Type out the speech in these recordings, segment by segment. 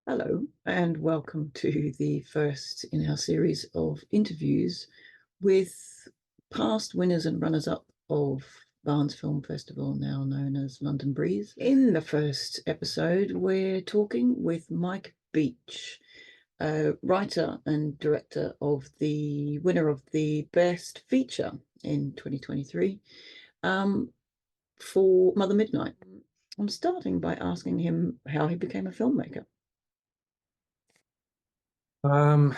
Hello, and welcome to the first in our series of interviews with past winners and runners-up of Barnes Film Festival, now known as London Breeze. In the first episode, we're talking with Mike Beech, writer and director of the winner of the Best Feature in 2023 for Mother Midnight. I'm starting by asking him how he became a filmmaker. Um,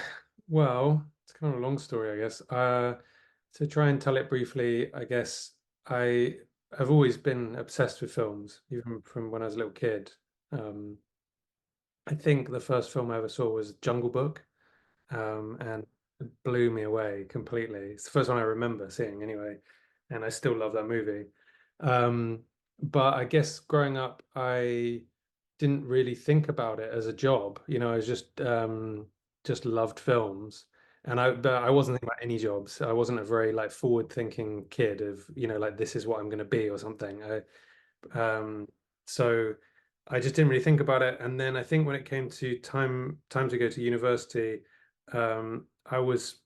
well, it's kind of a long story, I guess. To try and tell it briefly, I guess I have always been obsessed with films, even from when I was a little kid. Um, I think the first film I ever saw was Jungle Book, and it blew me away completely. It's the first one I remember seeing anyway, and I still love that movie. Um, but I guess growing up, I didn't really think about it as a job. I was just loved films, and but I wasn't thinking about any jobs. I wasn't a very like forward-thinking kid of, like this is what I'm going to be or something. So I just didn't really think about it. And then I think when it came to time to go to university, I was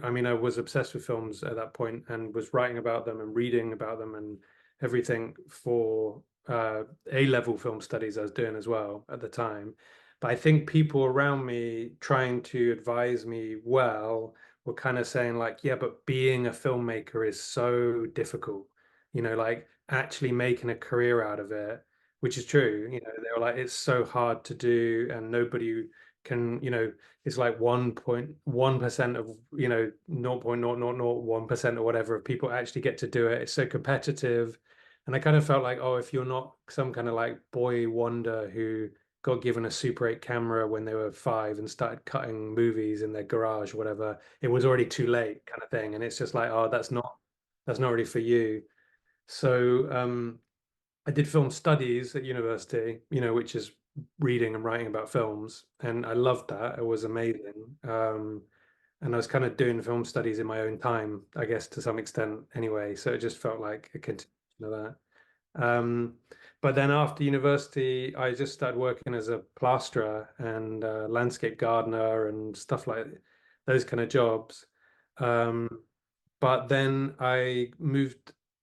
I was obsessed with films at that point and was writing about them and reading about them and everything for A-level film studies I was doing as well at the time. But I think people around me trying to advise me well were kind of saying like, yeah, but being a filmmaker is so difficult, like actually making a career out of it, which is true. They were like, it's so hard to do and nobody can, it's like 1.1% of, 0.0001% or whatever of people actually get to do it. It's so competitive. And I kind of felt like, oh, if you're not some kind of like boy wonder who got given a Super 8 camera when they were 5 and started cutting movies in their garage or whatever, it was already too late kind of thing. And it's just like, oh, that's not really for you. So I did film studies at university, which is reading and writing about films, and I loved that. It was amazing. And I was kind of doing film studies in my own time, I guess, to some extent anyway. So it just felt like a continuation of that. But then after university, I just started working as a plasterer and landscape gardener and stuff like those kind of jobs. Um, but then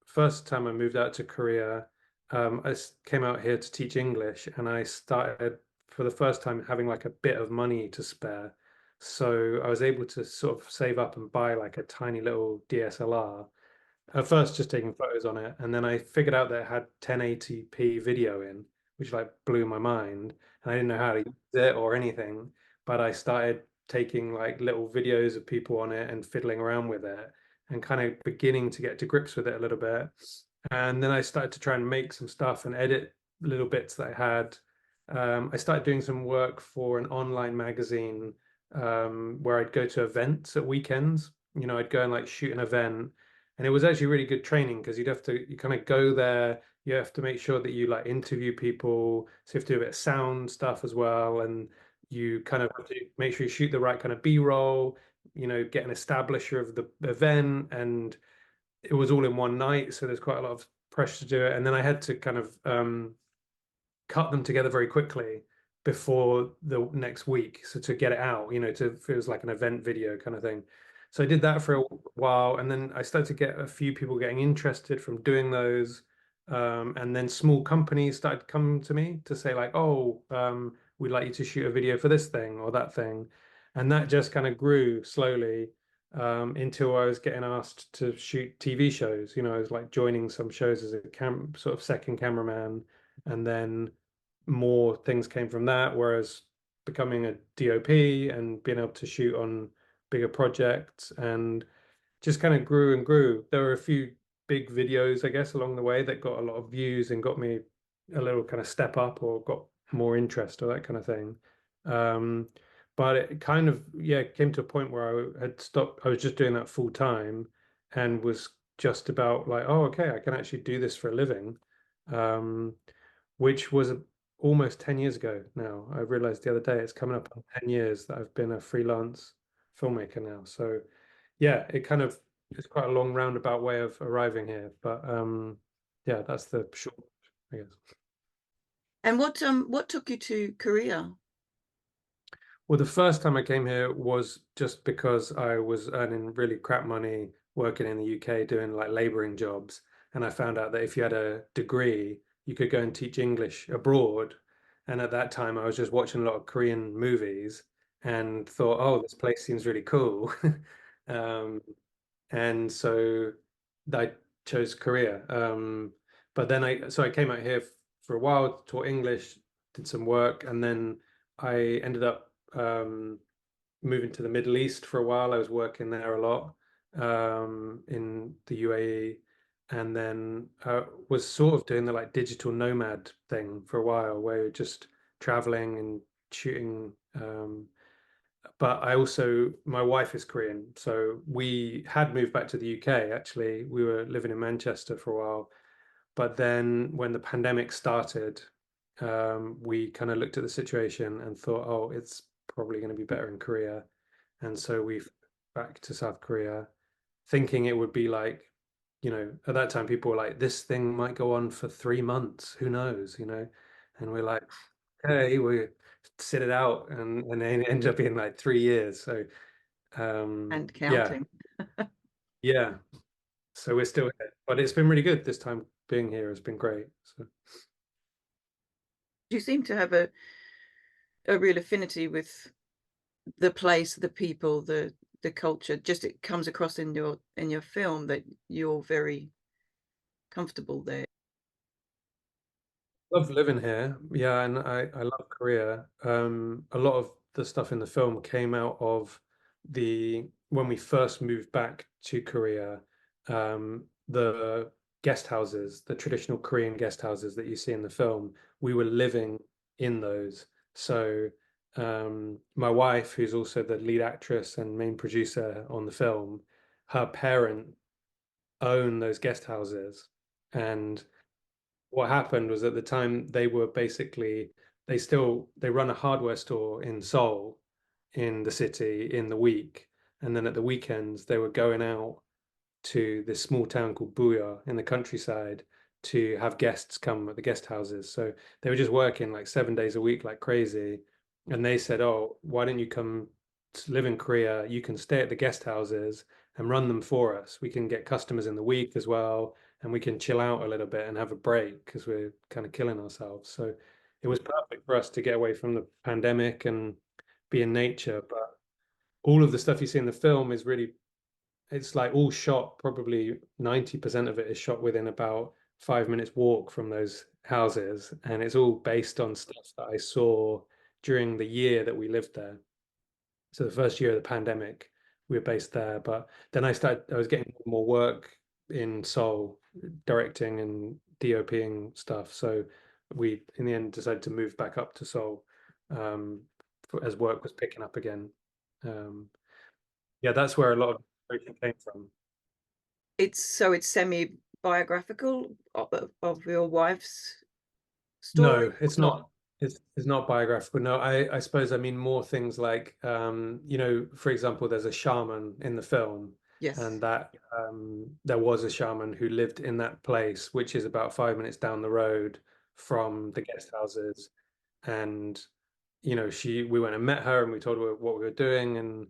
first time I moved out to Korea, came out here to teach English and I started for the first time having like a bit of money to spare. So I was able to sort of save up and buy like a tiny little DSLR. At first, just taking photos on it, and then I figured out that it had 1080p video in, which like blew my mind. And I didn't know how to use it or anything, but I started taking like little videos of people on it and fiddling around with it and kind of beginning to get to grips with it a little bit. And then I started to try and make some stuff and edit little bits that I had. I started doing some work for an online magazine where I'd go to events at weekends. I'd go and like shoot an event, and it was actually really good training because you kind of go there, you have to make sure that you like interview people, so you have to do a bit of sound stuff as well, and you kind of have to make sure you shoot the right kind of B-roll, get an establisher of the event, and it was all in one night, so there's quite a lot of pressure to do it. And then I had to kind of cut them together very quickly before the next week. So to get it out, to feels like an event video kind of thing. So I did that for a while, and then I started to get a few people getting interested from doing those. And then small companies started coming to me to say like, oh, we'd like you to shoot a video for this thing or that thing. And that just kind of grew slowly until I was getting asked to shoot TV shows. I was like joining some shows as a sort of second cameraman, and then more things came from that, whereas becoming a DOP and being able to shoot on bigger projects and just kind of grew and grew. There were a few big videos, I guess, along the way that got a lot of views and got me a little kind of step up or got more interest or that kind of thing. Um, but it kind of, yeah, came to a point where I had stopped. I was just doing that full time and was just about like, oh, okay, I can actually do this for a living. Um, which was almost 10 years ago now. I realized the other day it's coming up on 10 years that I've been a freelance filmmaker now. So yeah, it kind of it's quite a long roundabout way of arriving here. But yeah, that's the short, I guess. And what took you to Korea? Well, the first time I came here was just because I was earning really crap money working in the UK doing like laboring jobs. And I found out that if you had a degree, you could go and teach English abroad. And at that time, I was just watching a lot of Korean movies and thought, oh, this place seems really cool. Um, and so I chose Korea. But then I came out here for a while, taught English, did some work, and then I ended up moving to the Middle East for a while. I was working there a lot in the UAE, and then was sort of doing the like digital nomad thing for a while, where you're just traveling and shooting. But I also, my wife is Korean, so we had moved back to the UK actually. We were living in Manchester for a while, but then when the pandemic started, we kind of looked at the situation and thought, oh, it's probably going to be better in Korea. And so we back to South Korea, thinking it would be like, at that time people were like, this thing might go on for 3 months, who knows. And we're like, okay, we sit it out, and then it ended up being like 3 years. So And yeah, counting. yeah. So we're still here, but it's been really good this time. Being here has been great. So You seem to have a real affinity with the place, the people, the culture. Just it comes across in your film that you're very comfortable there. love living here. Yeah, and I love Korea. A lot of the stuff in the film came out of the when we first moved back to Korea, the guest houses, the traditional Korean guest houses that you see in the film, we were living in those. So my wife, who's also the lead actress and main producer on the film, her parent own those guest houses. And what happened was at the time they were basically they run a hardware store in Seoul in the city in the week, and then at the weekends they were going out to this small town called Buya in the countryside to have guests come at the guest houses. So they were just working like 7 days a week like crazy. And they said, oh, why don't you come to live in Korea? You can stay at the guest houses and run them for us. We can get customers in the week as well, and we can chill out a little bit and have a break because we're kind of killing ourselves. So it was perfect for us to get away from the pandemic and be in nature. But all of the stuff you see in the film is really it's like all shot, probably 90% of it is shot within about 5 minutes walk from those houses. And it's all based on stuff that I saw during the year that we lived there. So the first year of the pandemic, we were based there. But then I was getting more work in Seoul, directing and DOPing stuff. So we, in the end, decided to move back up to Seoul as work was picking up again. Um, yeah, that's where a lot of inspiration came from. It's semi-biographical of your wife's story No, or it's not? not. It's not biographical. No, I suppose I mean more things like for example, there's a shaman in the film, and Yes. that there was a shaman who lived in that place, which is about 5 minutes down the road from the guest houses. And we went and met her and we told her what we were doing, and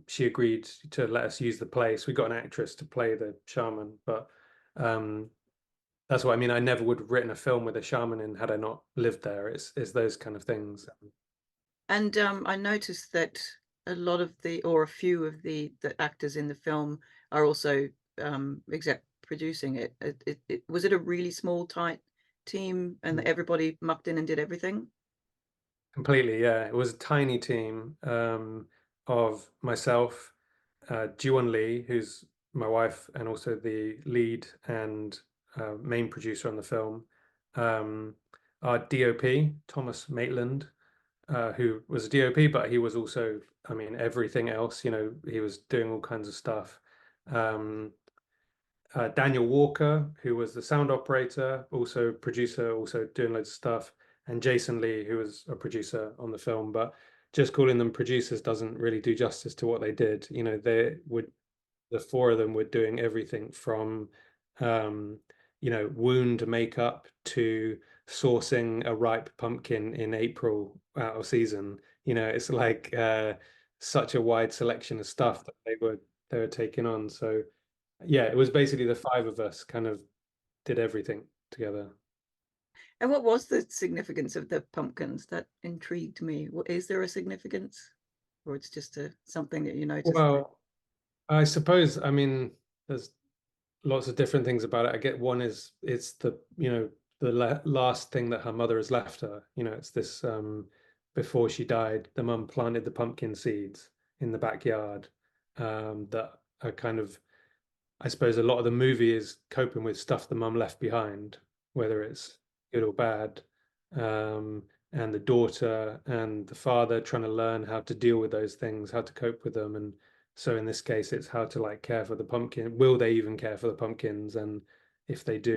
she agreed to let us use the place. We got an actress to play the shaman, but um that's what I mean. I never would have written a film with a shaman in had I not lived there. It's those kind of things. And I noticed that a lot of or a few of the actors in the film are also exec producing it. Was it a really small, tight team, and that everybody mucked in and did everything? Completely, yeah. It was a tiny team of myself, Jiwon Lee, who's my wife and also the lead and main producer on the film. Um, our DOP, Thomas Maitland, who was a DOP, but he was also, I mean, everything else. He was doing all kinds of stuff. Um, Daniel Walker, who was the sound operator, also producer, also doing loads of stuff, and Jason Lee, who was a producer on the film. But just calling them producers doesn't really do justice to what they did. The four of them were doing everything from, wound makeup to sourcing a ripe pumpkin in April out of season. It's like such a wide selection of stuff that they were taking on. So yeah, it was basically the five of us kind of did everything together. And what was the significance of the pumpkins? That intrigued me. Is there a significance, or it's just something that you noticed? Well, I suppose, I mean, there's lots of different things about it. I get one is it's the last thing that her mother has left her. It's this before she died, the mum planted the pumpkin seeds in the backyard that are kind of, I suppose a lot of the movie is coping with stuff the mum left behind, whether it's good or bad. And the daughter and the father trying to learn how to deal with those things, how to cope with them. And so in this case, it's how to like care for the pumpkin. Will they even care for the pumpkins? And if they do,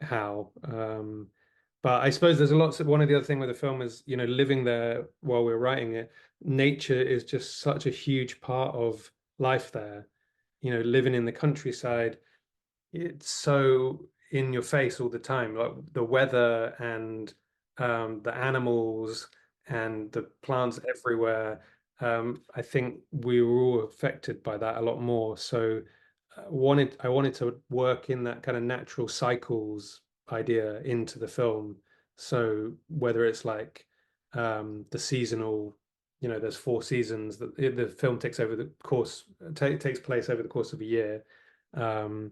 how? But I suppose there's a lot. One of the other thing with the film is, living there while we're writing it, nature is just such a huge part of life there. Living in the countryside, it's so in your face all the time, like the weather and the animals and the plants everywhere. I think we were all affected by that a lot more. So I wanted to work in that kind of natural cycles idea into the film. So whether it's like the seasonal, there's 4 seasons that the film takes over the course, takes place over the course of a year. Um,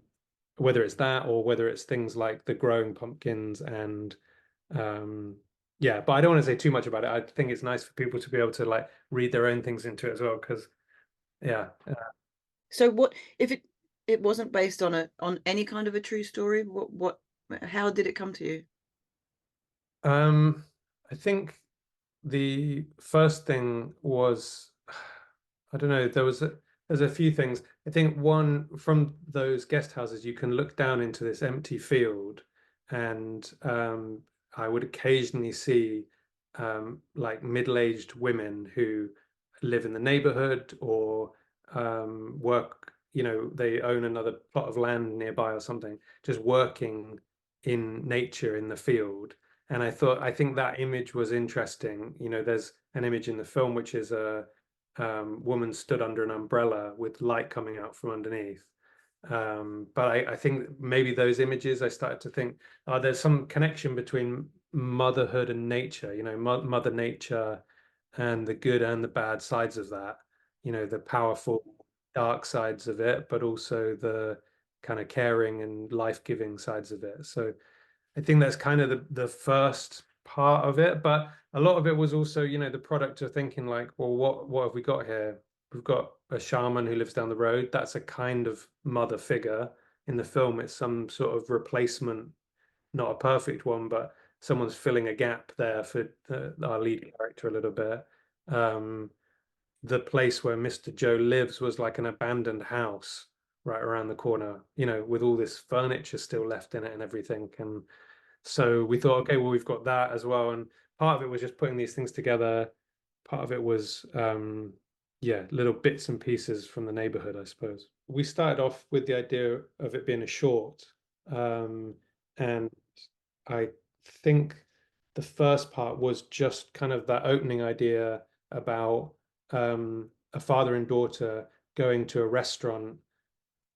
Whether it's that or whether it's things like the growing pumpkins and um yeah, but I don't want to say too much about it. I think it's nice for people to be able to like read their own things into it as well because yeah. So what if it wasn't based on any kind of a true story? What how did it come to you? Um I think the first thing was I don't know, there's a few things. I think one from those guest houses you can look down into this empty field and I would occasionally see like middle-aged women who live in the neighborhood or work, they own another plot of land nearby or something, just working in nature in the field. And I think that image was interesting. There's an image in the film which is a woman stood under an umbrella with light coming out from underneath. But I think maybe those images, I started to think, there's some connection between motherhood and nature, Mother Nature and the good and the bad sides of that, the powerful dark sides of it, but also the kind of caring and life-giving sides of it. So I think that's kind of the first part of it, but a lot of it was also, the product of thinking like, well, what have we got here? We've got a shaman who lives down the road. That's a kind of mother figure. In the film, it's some sort of replacement, not a perfect one, but someone's filling a gap there for our lead character a little bit. Um, the place where Mr. Joe lives was like an abandoned house right around the corner, with all this furniture still left in it and everything. And so we thought, okay, well, we've got that as well. And part of it was just putting these things together. Part of it was, yeah, little bits and pieces from the neighborhood, I suppose. We started off with the idea of it being a short. Um, and I think the first part was just kind of that opening idea about a father and daughter going to a restaurant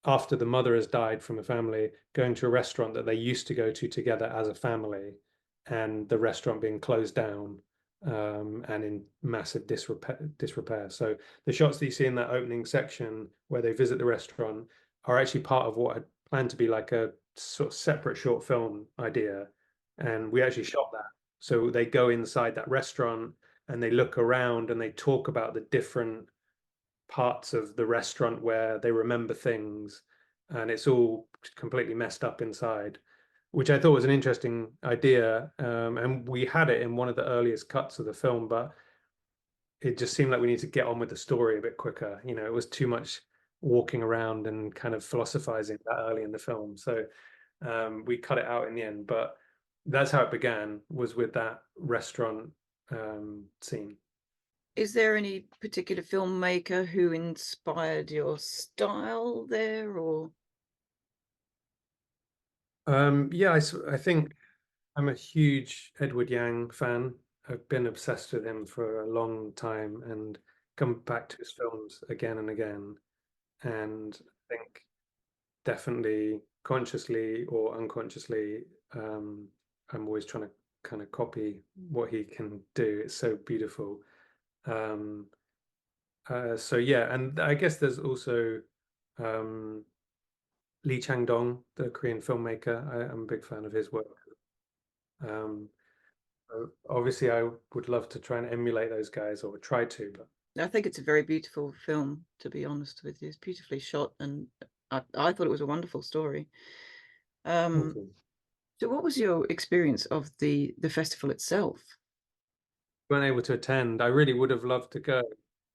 after the mother has died from a family, going to a restaurant that they used to go to together as a family, and the restaurant being closed down and in massive disrepair. So the shots that you see in that opening section where they visit the restaurant are actually part of what had planned to be like a sort of separate short film idea, and we actually shot that. So they go inside that restaurant and they look around and they talk about the different parts of the restaurant where they remember things and it's all completely messed up inside, which I thought was an interesting idea. And we had it in one of the earliest cuts of the film, but it just seemed like we need to get on with the story a bit quicker. It was too much walking around and kind of philosophizing that early in the film. So we cut it out in the end, but that's how it began, was with that restaurant scene. Is there any particular filmmaker who inspired your style there, or Yeah, I think I'm a huge Edward Yang fan. I've been obsessed with him for a long time and come back to his films again and again. And I think definitely consciously or unconsciously, I'm always trying to kind of copy what he can do. It's so beautiful. Um, so yeah, and I guess there's also um, Lee Chang-dong, the Korean filmmaker. I'm a big fan of his work. Um, Obviously, I would love to try and emulate those guys, or try to, but I think it's a very beautiful film, to be honest with you. It's beautifully shot, and I thought it was a wonderful story. thank Um, you. so what was your experience of the festival itself? Weren't able to attend. I really would have loved to go,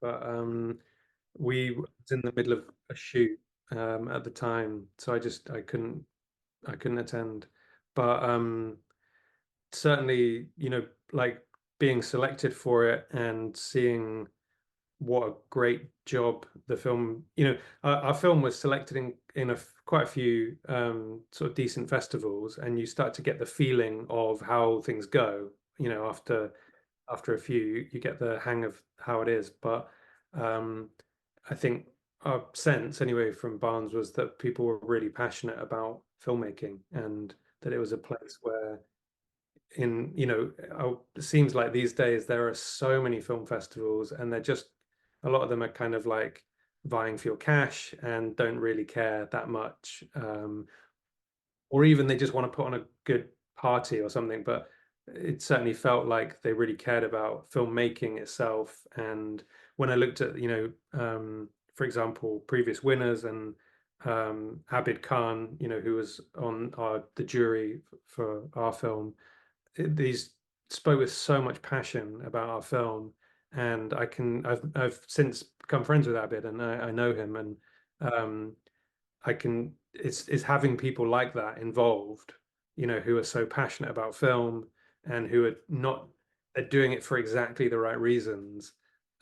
but we was in the middle of a shoot at the time, so I couldn't attend. But certainly, like being selected for it and seeing what a great job the film, our film was selected in quite a few sort of decent festivals, and you start to get the feeling of how things go, after a few, you get the hang of how it is. But um, I think our sense, anyway, from Barnes was that people were really passionate about filmmaking, and that it was a place where, it seems like these days there are so many film festivals, and they're just a lot of them are kind of like vying for your cash and don't really care that much. Or even they just want to put on a good party or something. But it certainly felt like they really cared about filmmaking itself. And when I looked at, for example, previous winners and Abid Khan, who was on the jury for our film, these spoke with so much passion about our film. And I've since become friends with Abid, and I know him, and um, it's having people like that involved, who are so passionate about film and who are not, they're doing it for exactly the right reasons.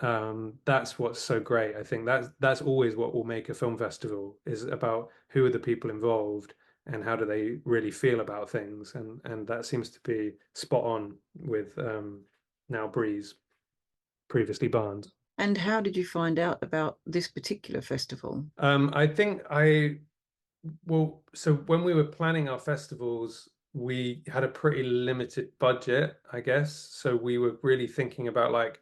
That's what's so great. I think that's always what will make a film festival, is about who are the people involved and how do they really feel about things. And that seems to be spot on with now Breeze, previously Barnes. And how did you find out about this particular festival? I think well, so when we were planning our festivals, we had a pretty limited budget, I guess. So we were really thinking about, like,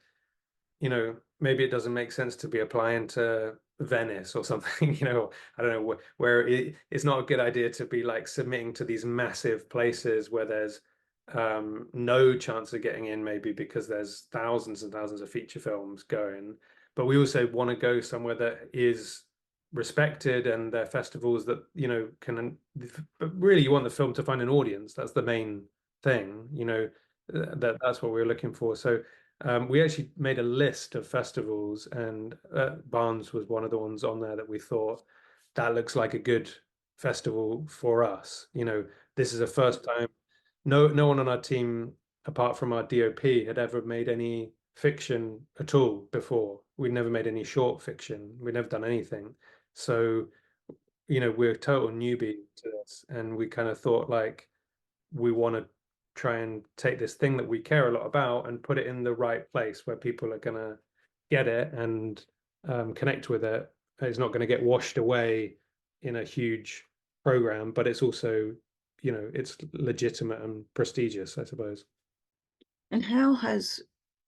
maybe it doesn't make sense to be applying to Venice or something, I don't know, where it's not a good idea to be like submitting to these massive places where there's no chance of getting in, maybe because there's thousands and thousands of feature films going. But we also want to go somewhere that is respected, and they're festivals that, but really you want the film to find an audience. That's the main thing, that's what we're looking for. So we actually made a list of festivals, and Barnes was one of the ones on there that we thought that looks like a good festival for us. This is a first time. No one on our team, apart from our DOP, had ever made any fiction at all before. We'd never made any short fiction. We'd never done anything. So, we're total newbie to this, and we kind of thought, like, we want to try and take this thing that we care a lot about and put it in the right place where people are going to get it and connect with it. It's not going to get washed away in a huge program, but it's also, it's legitimate and prestigious, I suppose. And how has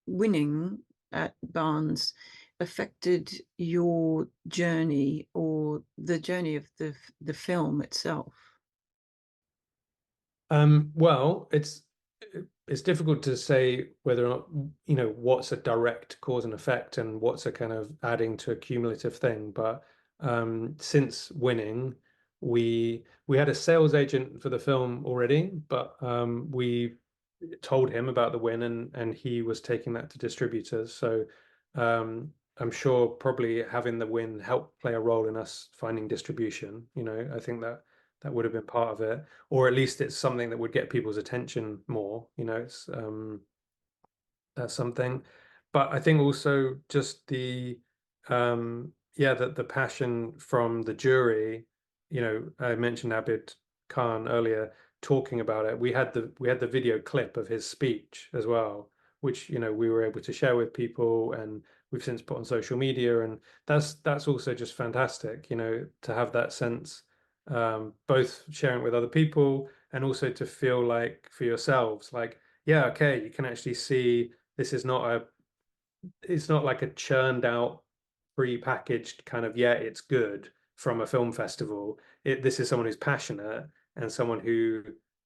winning at Barnes affected your journey or the journey of the film itself? Well, it's difficult to say whether or not, what's a direct cause and effect and what's a kind of adding to a cumulative thing. But since winning, we had a sales agent for the film already, but we told him about the win, and he was taking that to distributors. So I'm sure probably having the win helped play a role in us finding distribution. I think that would have been part of it, or at least it's something that would get people's attention more. It's that's something. But I think also just the passion from the jury. I mentioned Abid Khan earlier. talking about it. We had the video clip of his speech as well, which we were able to share with people, and we've since put on social media, and that's also just fantastic, to have that sense, both sharing it with other people and also to feel like for yourselves, like, yeah, okay, you can actually see this is not a it's not like a churned out pre-packaged kind of, yeah, it's good from a film festival. This is someone who's passionate and someone who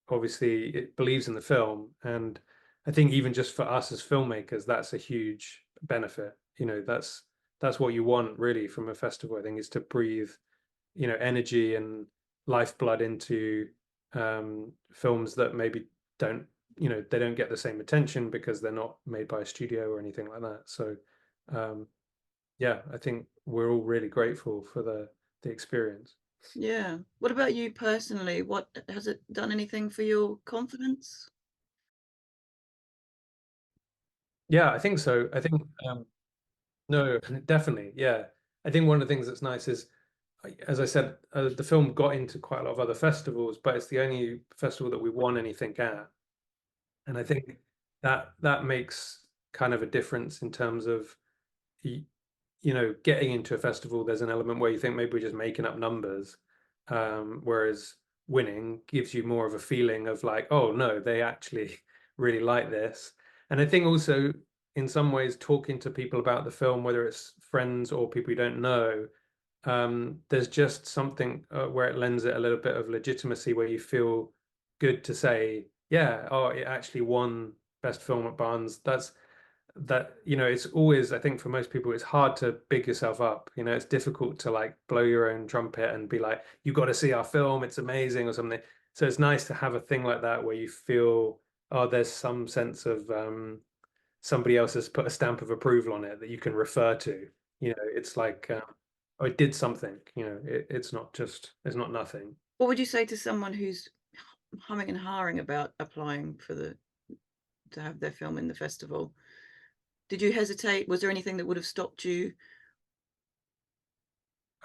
obviously believes in the film. And I think even just for us as filmmakers, that's a huge benefit. That's what you want really from a festival, I think, is to breathe, energy and lifeblood into films that maybe don't, they don't get the same attention because they're not made by a studio or anything like that. So um, yeah, I think we're all really grateful for the experience. Yeah. What about you personally? What has it done anything for your confidence? Yeah, I think so. I think no, definitely. Yeah. I think one of the things that's nice is, as I said, the film got into quite a lot of other festivals, but it's the only festival that we won anything at. And I think that makes kind of a difference in terms of getting into a festival. There's an element where you think maybe we're just making up numbers, whereas winning gives you more of a feeling of like, oh no, they actually really like this. And I think also in some ways talking to people about the film, whether it's friends or people you don't know, there's just something where it lends it a little bit of legitimacy, where you feel good to say, yeah, oh, it actually won best film at Barnes. It's always, I think for most people, it's hard to big yourself up. It's difficult to like blow your own trumpet and be like, you got to see our film, it's amazing or something. So it's nice to have a thing like that where you feel, oh, there's some sense of somebody else has put a stamp of approval on it that you can refer to. It's like, oh, it did something. It's not nothing. What would you say to someone who's humming and hawing about applying for the to have their film in the festival? Did you hesitate? Was there anything that would have stopped you?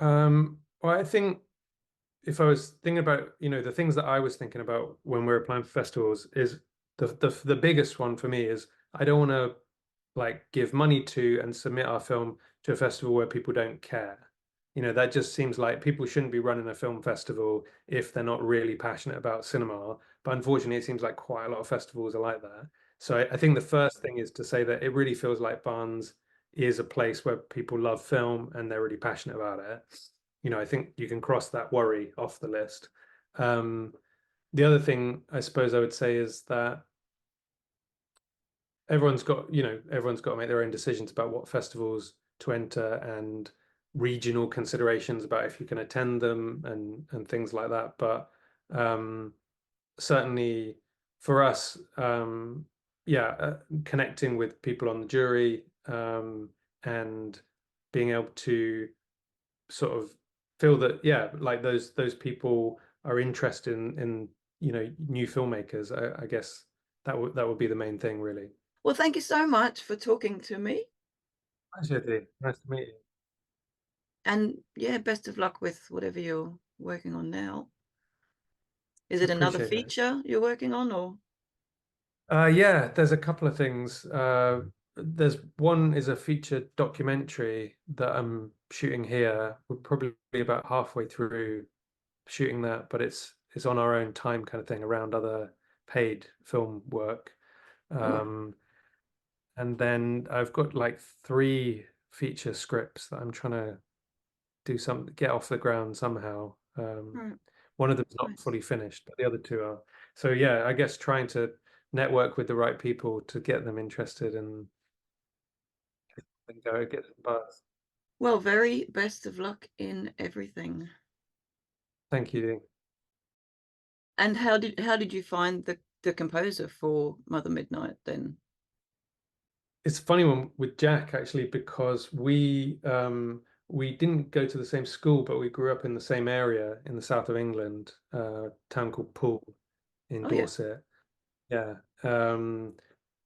Well, I think if I was thinking about, the things that I was thinking about when we are applying for festivals is the biggest one for me is I don't want to like give money to and submit our film to a festival where people don't care. That just seems like people shouldn't be running a film festival if they're not really passionate about cinema. But unfortunately, it seems like quite a lot of festivals are like that. So I think the first thing is to say that it really feels like Barnes is a place where people love film and they're really passionate about it. I think you can cross that worry off the list. Um, the other thing I suppose I would say is that everyone's got to make their own decisions about what festivals to enter and regional considerations about if you can attend them and things like that. But certainly for us, yeah, connecting with people on the jury, and being able to sort of feel that, yeah, like those people are interested in new filmmakers. I guess that would be the main thing, really. Well, thank you so much for talking to me. Pleasure. Nice to meet you. And yeah, best of luck with whatever you're working on now. Is I it another appreciate it. feature you're working on or? Yeah, there's a couple of things. There's one is a feature documentary that I'm shooting here. We're probably about halfway through shooting that, but it's on our own time kind of thing around other paid film work. Oh, Um, and then I've got like three feature scripts that I'm trying to get off the ground somehow. right, One of them's not nice. fully finished, but the other two are. So yeah, I guess trying to network with the right people to get them interested and go get some buzz. Well, very best of luck in everything. Thank you. And how did you find the composer for Mother Midnight then? It's a funny one with Jack actually because we didn't go to the same school, but we grew up in the same area in the south of England, a town called Poole in Oh yeah. Dorset. Yeah.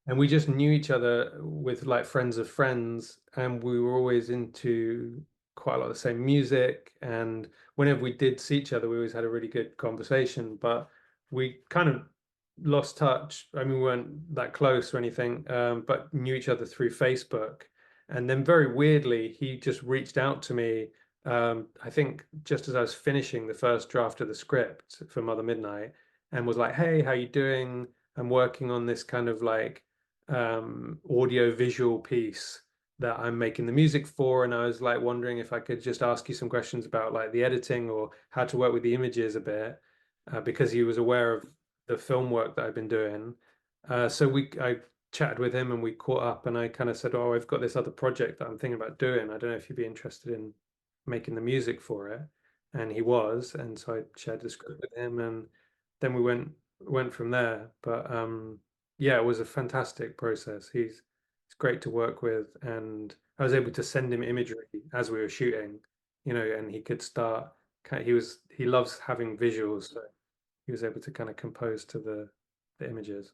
And we just knew each other with like friends of friends, and we were always into quite a lot of the same music. And whenever we did see each other, we always had a really good conversation. But we kind of lost touch. I mean, we weren't that close or anything, but knew each other through Facebook. And then very weirdly, he just reached out to me. I think just as I was finishing the first draft of the script for Mother Midnight, and was like, "Hey, how you doing? I'm working on this kind of like audio visual piece that I'm making the music for, and I was like wondering if I could just ask you some questions about like the editing or how to work with the images a bit, because he was aware of the film work that I've been doing. I chatted with him and we caught up, and I kind of said, "Oh, I've got this other project that I'm thinking about doing. I don't know if you'd be interested in making the music for it." And he was, and so I shared the script with him, and then we went from there. But yeah, it was a fantastic process. He's great to work with, and I was able to send him imagery as we were shooting, and he could start. He loves having visuals, so he was able to kind of compose to the images.